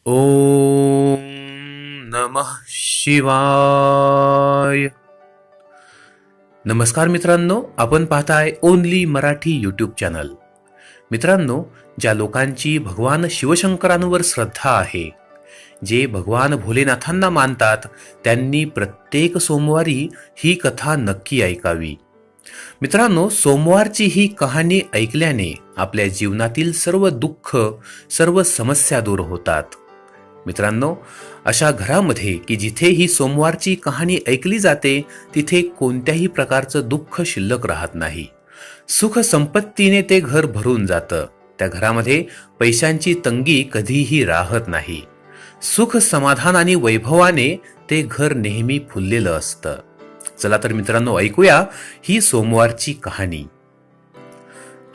ओम नमः शिवाय. नमस्कार मित्रांनो, आपण पाहताय ओनली मराठी यूट्यूब चॅनल. मित्रांनो, ज्या लोकांची भगवान शिवशंकरांवर श्रद्धा आहे, जे भगवान भोलेनाथांना मानतात, त्यांनी प्रत्येक सोमवारी ही कथा नक्की ऐकावी. मित्रांनो, सोमवारची ही कहाणी ऐकल्याने आपल्या जीवनातील सर्व दुःख, सर्व समस्या दूर होतात. मित्रांनो, अशा घरामध्ये की जिथे ही सोमवारची कहाणी ऐकली जाते, तिथे कोणत्याही प्रकारचं दुःख शिल्लक राहत नाही. सुख संपत्तीने ते घर भरून जातं. त्या घरामध्ये पैशांची तंगी कधीही राहत नाही. सुख समाधान आणि वैभवाने ते घर नेहमी फुललेलं असतं. चला तर मित्रांनो, ऐकूया ही सोमवारची कहाणी.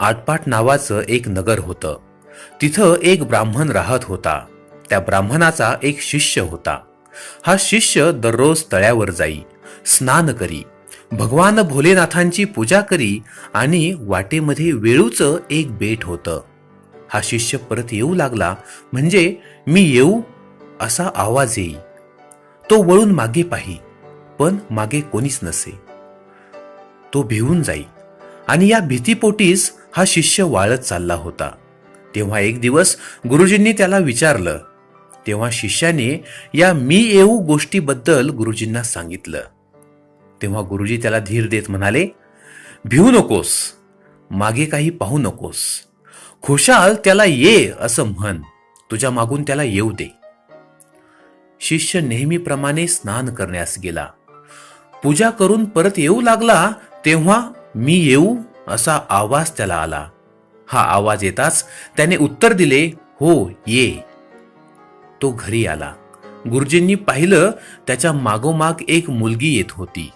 आटपाट नावाचं एक नगर होतं. तिथं एक ब्राह्मण राहत होता. त्या ब्राह्मणाचा एक शिष्य होता. हा शिष्य दररोज तळ्यावर जाई, स्नान करी, भगवान भोलेनाथांची पूजा करी आणि वाटेमध्ये वेळूचं एक बेट होतं. हा शिष्य परत येऊ लागला म्हणजे मी येऊ असा आवाज येई. तो वळून मागे पाही, पण मागे कोणीच नसे. तो भिवून जाई आणि या भीतीपोटीच हा शिष्य वाळत चालला होता. तेव्हा एक दिवस गुरुजींनी त्याला विचारलं. तेव्हा शिष्याने या मी येऊ गोष्टीबद्दल गुरुजींना सांगितलं. तेव्हा गुरुजी त्याला धीर देत म्हणाले, भिवू नकोस, मागे काही पाहू नकोस, खुशाल त्याला ये असं म्हण, तुझ्या मागून त्याला येऊ दे. शिष्य नेहमीप्रमाणे स्नान करण्यास गेला. पूजा करून परत येऊ लागला तेव्हा मी येऊ असा आवाज त्याला आला. हा आवाज येताच त्याने उत्तर दिले, हो ये. तो घरी आला. गुरुजींनी पाहिलं, त्याच्या मागोमाग एक मुलगी येत होती.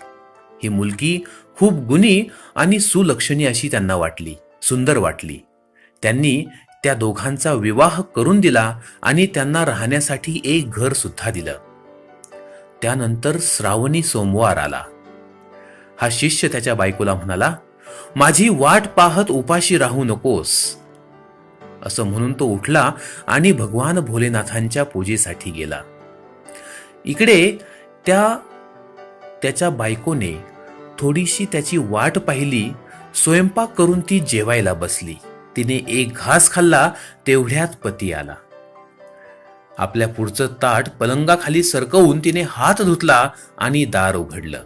ही मुलगी खूप गुणी आणि सुलक्षणी अशी त्यांना वाटली, सुंदर वाटली. त्यांनी त्या दोघांचा विवाह करून दिला आणि त्यांना राहण्यासाठी एक घर सुद्धा दिलं. त्यानंतर श्रावणी सोमवार आला. हा शिष्य त्याच्या बायकोला म्हणाला, माझी वाट पाहत उपाशी राहू नकोस. असं म्हणून तो उठला आणि भगवान भोलेनाथांच्या पूजेसाठी गेला. इकडे त्याच्या बायकोने थोडीशी त्याची वाट पाहिली. स्वयंपाक करून ती जेवायला बसली. तिने एक घास खाल्ला तेवढ्यात पती आला. आपल्या पुढचं ताट पलंगाखाली सरकवून तिने हात धुतला आणि दार उघडलं.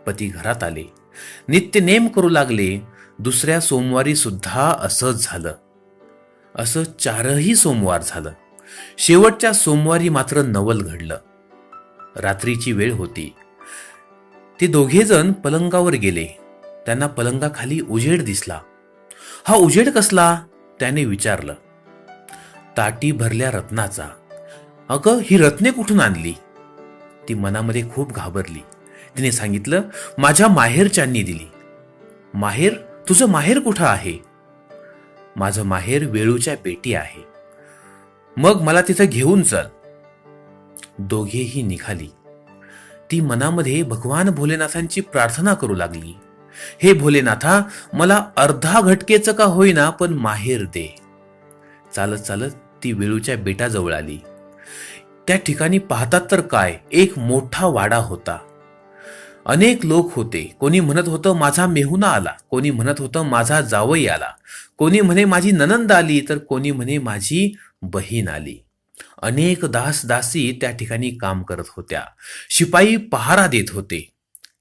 पती घरात आले, नित्यनेम करू लागले. दुसऱ्या सोमवारी सुद्धा असंच झालं. असं 4ही सोमवार झालं. शेवटच्या सोमवारी मात्र नवल घडलं. रात्रीची वेळ होती. ते दोघेजण पलंगावर गेले. त्यांना पलंगाखाली उजेड दिसला. हा उजेड कसला? त्याने विचारलं. ताटी भरल्या रत्नाचा. अगं, ही रत्ने कुठून आणली? ती मनामध्ये खूप घाबरली. तिने सांगितलं, माझ्या माहेरच्यांनी दिली. माहेर? तुझं माहेर कुठं आहे? माझं माहेर वेळूच्या बेटी आहे. मग मला तिथं घेऊन चल. दोघेही निघाली. ती मनामध्ये भगवान भोलेनाथांची प्रार्थना करू लागली. हे भोलेनाथा, मला अर्धा घटकेचं का होईना पण माहेर दे. चालत चालत ती वेळूच्या बेटाजवळ आली. त्या ठिकाणी पाहतात तर काय, एक मोठा वाडा होता. अनेक लोक होते. कोणी म्हणत होतं माझा मेहुणा आला, कोणी म्हणत होतं माझा जावई आला, कोणी म्हणे माझी नणंद आली, तर कोणी म्हणे माझी बहीण आली. अनेक दास दासी त्या ठिकाणी काम करत होत्या. शिपाई पहारा देत होते.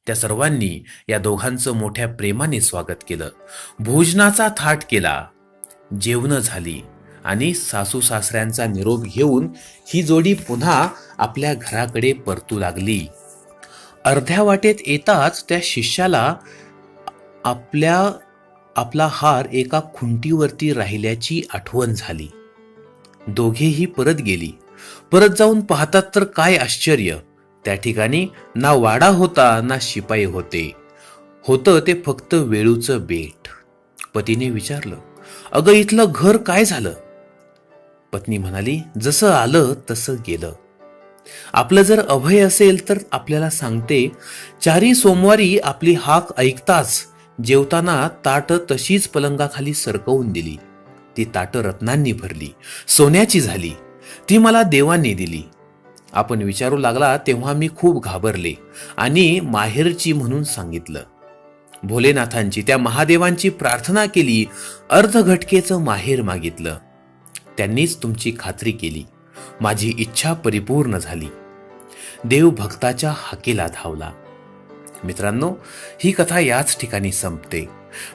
त्या सर्वांनी या दोघांचं मोठ्या प्रेमाने स्वागत केलं. भोजनाचा थाट केला. जेवणं झाली आणि सासू सासऱ्यांचा निरोप घेऊन ही जोडी पुन्हा आपल्या घराकडे परतू लागली. अर्ध्या वाटेत येताच त्या शिष्याला आपला हार एका खुंटीवरती राहिल्याची आठवण झाली. दोघेही परत गेली. परत जाऊन पाहतात तर काय आश्चर्य, त्या ठिकाणी ना वाडा होता ना शिपाई होते. होतं ते फक्त वेळूचं बेट. पतीने विचारलं, अगं, इथलं घर काय झालं? पत्नी म्हणाली, जसं आलं तसं गेलं. आपलं जर अभय असेल तर आपल्याला सांगते, 4ही सोमवारी आपली हाक ऐकताच जेवताना ताट तशीच पलंगाखाली सरकवून दिली. ती ताटं रत्नांनी भरली, सोन्याची झाली. ती मला देवाने दिली. आपण विचारू लागला तेव्हा मी खूप घाबरले आणि माहेरची म्हणून सांगितलं. भोलेनाथांची, त्या महादेवांची प्रार्थना केली. अर्धघटकेचं माहेर मागितलं. त्यांनीच तुमची खात्री केली. माझी इच्छा परिपूर्ण झाली. देव भक्ताच्या हाकेला धावला. मित्रांनो, ही कथा याच ठिकाणी संपते.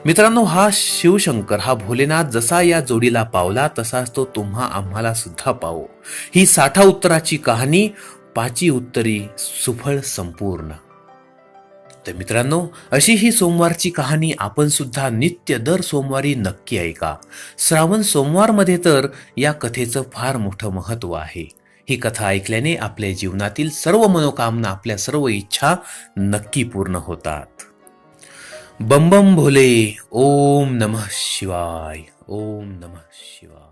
मित्रांनो, हा शिवशंकर, हा भोलेनाथ जसा या जोडीला पावला तसाच तो तुम्हा आम्हाला सुद्धा पावो. ही 60 उत्तराची कहाणी, 5 उत्तरी सुफळ संपूर्ण. तर मित्रांनो, अशी ही सोमवारची कहाणी आपण सुद्धा नित्य दर सोमवारी नक्की ऐका. श्रावण सोमवारमध्ये तर या कथेचं फार मोठं महत्त्व आहे. ही कथा ऐकल्याने आपल्या जीवनातील सर्व मनोकामना, आपल्या सर्व इच्छा नक्की पूर्ण होतात. बम बम भोले. ओम नमः शिवाय. ओम नमः शिवाय.